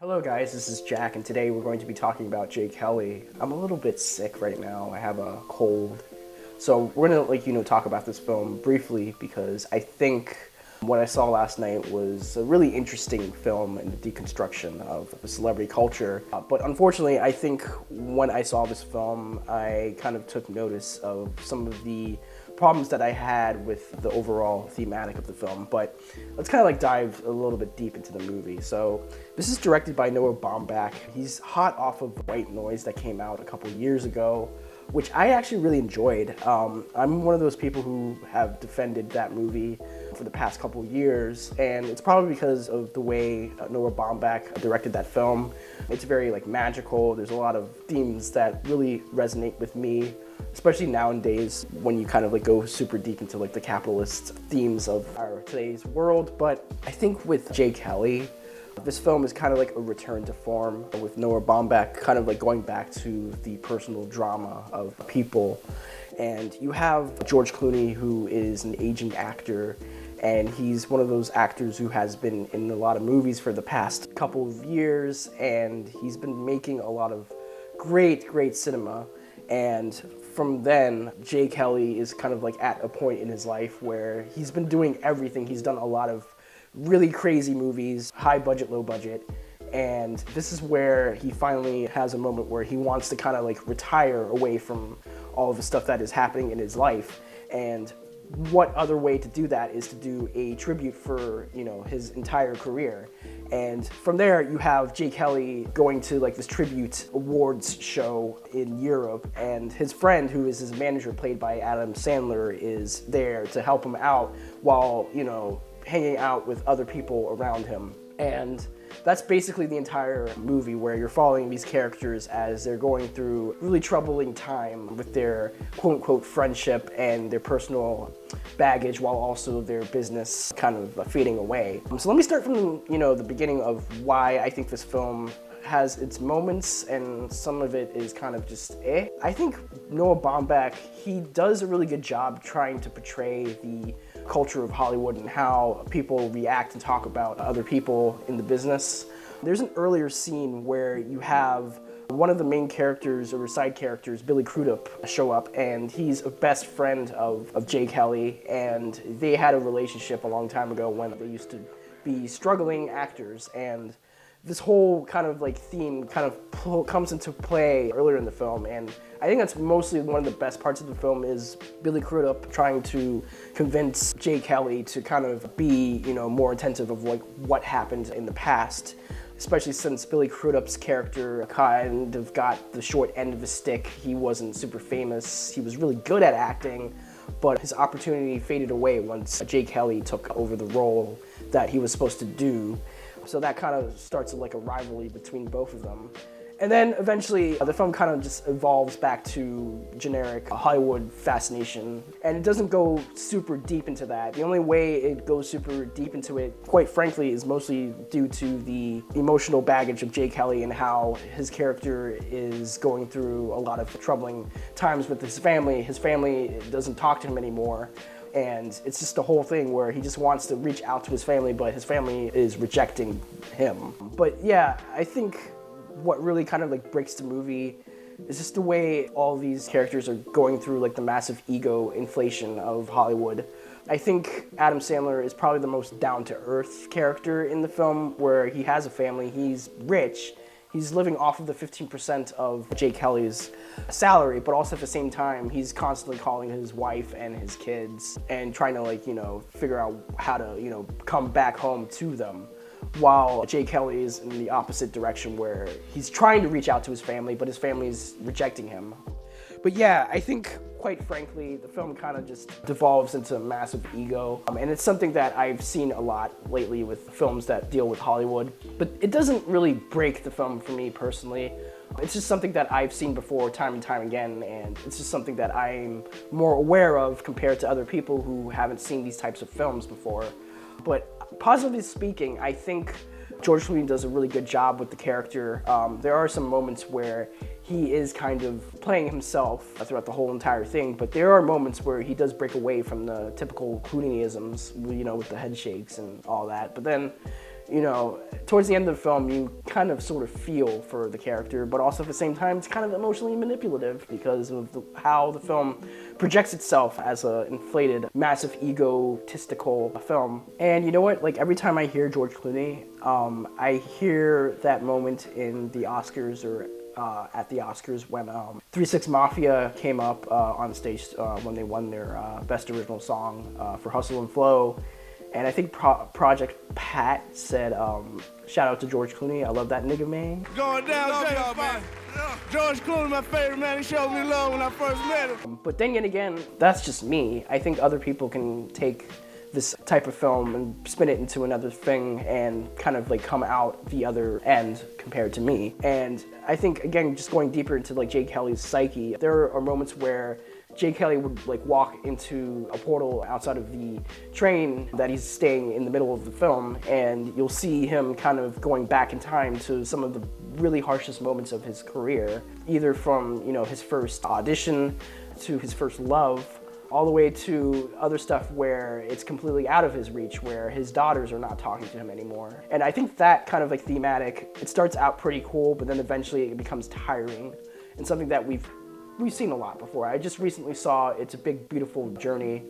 Hello guys, this is Jack, and today we're going to be talking about Jay Kelly. I'm a little bit sick right now. I have a cold. So we're gonna talk about this film briefly because I think what I saw last night was a really interesting film in the deconstruction of the celebrity culture. But unfortunately, I think when I saw this film, I kind of took notice of some of the problems that I had with the overall thematic of the film. But let's kind of dive a little bit deep into the movie. So this is directed by Noah Baumbach. He's hot off of White Noise that came out a couple years ago, which I actually really enjoyed. I'm one of those people who have defended that movie for the past couple years, and it's probably because of the way Noah Baumbach directed that film. It's very magical. There's a lot of themes that really resonate with me, especially nowadays when you kind of go super deep into the capitalist themes of our today's world. But I think with Jay Kelly, this film is kind of a return to form, with Noah Baumbach kind of going back to the personal drama of people. And you have George Clooney, who is an aging actor, and he's one of those actors who has been in a lot of movies for the past couple of years, and he's been making a lot of great cinema. And from then, Jay Kelly is kind of at a point in his life where he's been doing everything. He's done a lot of really crazy movies, high budget, low budget, and this is where he finally has a moment where he wants to kind of retire away from all of the stuff that is happening in his life. And what other way to do that is to do a tribute for his entire career. And from there you have Jay Kelly going to this tribute awards show in Europe, and his friend, who is his manager played by Adam Sandler, is there to help him out while hanging out with other people around him. And that's basically the entire movie, where you're following these characters as they're going through really troubling time with their quote-unquote friendship and their personal baggage, while also their business kind of fading away. So let me start from the beginning of why I think this film has its moments, and some of it is kind of just I think Noah Baumbach, he does a really good job trying to portray the culture of Hollywood and how people react and talk about other people in the business. There's an earlier scene where you have one of the main characters, or side characters, Billy Crudup, show up, and he's a best friend of Jay Kelly, and they had a relationship a long time ago when they used to be struggling actors. And this whole kind of theme kind of comes into play earlier in the film, and I think that's mostly one of the best parts of the film, is Billy Crudup trying to convince Jay Kelly to kind of be more attentive of what happened in the past, especially since Billy Crudup's character kind of got the short end of the stick. He wasn't super famous. He was really good at acting, but his opportunity faded away once Jay Kelly took over the role that he was supposed to do. So that kind of starts a rivalry between both of them. And then eventually the film kind of just evolves back to generic Hollywood fascination, and it doesn't go super deep into that. The only way it goes super deep into it, quite frankly, is mostly due to the emotional baggage of Jay Kelly and how his character is going through a lot of troubling times with his family. His family doesn't talk to him anymore, and it's just a whole thing where he just wants to reach out to his family, but his family is rejecting him. But yeah, I think what really kind of breaks the movie is just the way all these characters are going through the massive ego inflation of Hollywood. I think Adam Sandler is probably the most down-to-earth character in the film, where he has a family, he's rich, he's living off of the 15% of Jay Kelly's salary, but also at the same time, he's constantly calling his wife and his kids and trying to figure out how to come back home to them. While Jay Kelly is in the opposite direction, where he's trying to reach out to his family, but his family's rejecting him. But yeah, I think, quite frankly, the film kind of just devolves into massive ego. And it's something that I've seen a lot lately with films that deal with Hollywood. But it doesn't really break the film for me personally. It's just something that I've seen before time and time again, and it's just something that I'm more aware of compared to other people who haven't seen these types of films before. But positively speaking, I think George Clooney does a really good job with the character. There are some moments where he is kind of playing himself throughout the whole entire thing, but there are moments where he does break away from the typical Clooneyisms, with the head shakes and all that. But then you know, towards the end of the film, you kind of sort of feel for the character, but also at the same time, it's kind of emotionally manipulative because of how the film projects itself as an inflated, massive, egotistical film. And you know what? Like, every time I hear George Clooney, I hear that moment in the Oscars or at the Oscars when 3 6 Mafia came up on stage when they won their Best Original Song for Hustle and Flow. And I think Project Pat said, shout out to George Clooney, I love that nigga, man. Going down, man. George Clooney, my favorite man. He showed me love when I first met him. But then again, that's just me. I think other people can take this type of film and spin it into another thing and kind of like come out the other end compared to me. And I think, again, just going deeper into like Jay Kelly's psyche, there are moments where Jay Kelly would like walk into a portal outside of the train that he's staying in the middle of the film, and you'll see him kind of going back in time to some of the really harshest moments of his career, either from, you know, his first audition to his first love, all the way to other stuff where it's completely out of his reach, where his daughters are not talking to him anymore. And I think that kind of like thematic, it starts out pretty cool, but then eventually it becomes tiring, and something that we've seen a lot before. I just recently saw It's a Big Beautiful Journey,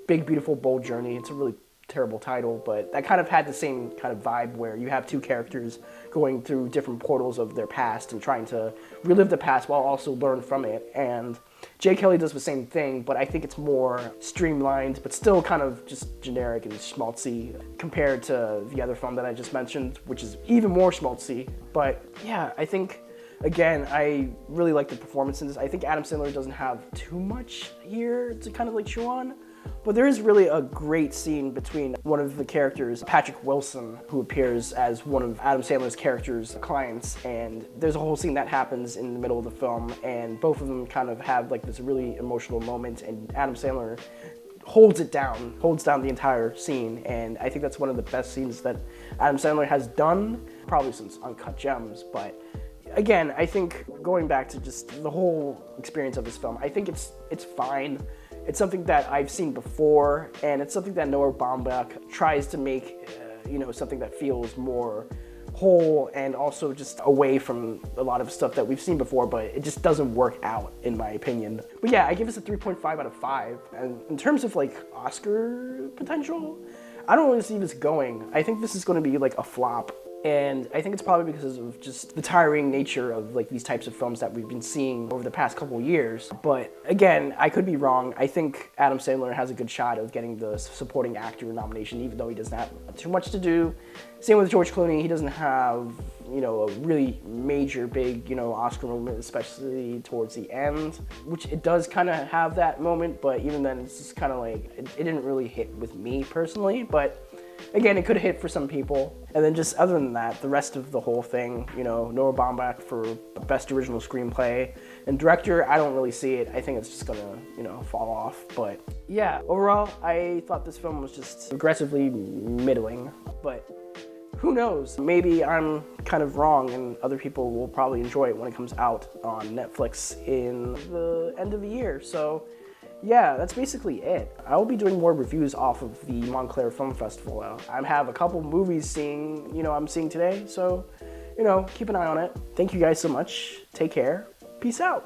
Big Beautiful Bold Journey. It's a really terrible title, but that kind of had the same kind of vibe where you have two characters going through different portals of their past and trying to relive the past while also learn from it. And Jay Kelly does the same thing, but I think it's more streamlined, but still kind of just generic and schmaltzy compared to the other film that I just mentioned, which is even more schmaltzy. But yeah, I think, again, I really like the performance in this. I think Adam Sandler doesn't have too much here to kind of like chew on, but there is really a great scene between one of the characters, Patrick Wilson, who appears as one of Adam Sandler's character's clients, and there's a whole scene that happens in the middle of the film, and both of them kind of have like this really emotional moment, and Adam Sandler holds down the entire scene, and I think that's one of the best scenes that Adam Sandler has done, probably since Uncut Gems. But again, I think going back to just the whole experience of this film, I think it's fine. It's something that I've seen before, and it's something that Noah Baumbach tries to make, you know, something that feels more whole and also just away from a lot of stuff that we've seen before, but it just doesn't work out, in my opinion. But yeah, I give this a 3.5 out of 5. And in terms of like Oscar potential, I don't really see this going. I think this is going to be like a flop. And I think it's probably because of just the tiring nature of like these types of films that we've been seeing over the past couple years. But again, I could be wrong. I think Adam Sandler has a good shot of getting the supporting actor nomination, even though he doesn't have too much to do. Same with George Clooney. He doesn't have, you know, a really major, big, you know, Oscar moment, especially towards the end, which it does kind of have that moment. But even then, it's just kind of like, it didn't really hit with me personally. But again, it could hit for some people. And then just other than that, the rest of the whole thing, you know, Noah Baumbach for Best Original Screenplay. And Director, I don't really see it. I think it's just gonna, you know, fall off. But yeah, overall, I thought this film was just aggressively middling. But who knows? Maybe I'm kind of wrong and other people will probably enjoy it when it comes out on Netflix in the end of the year. So yeah, that's basically it. I will be doing more reviews off of the Montclair Film Festival. I have a couple movies I'm seeing today, so, you know, keep an eye on it. Thank you guys so much. Take care. Peace out.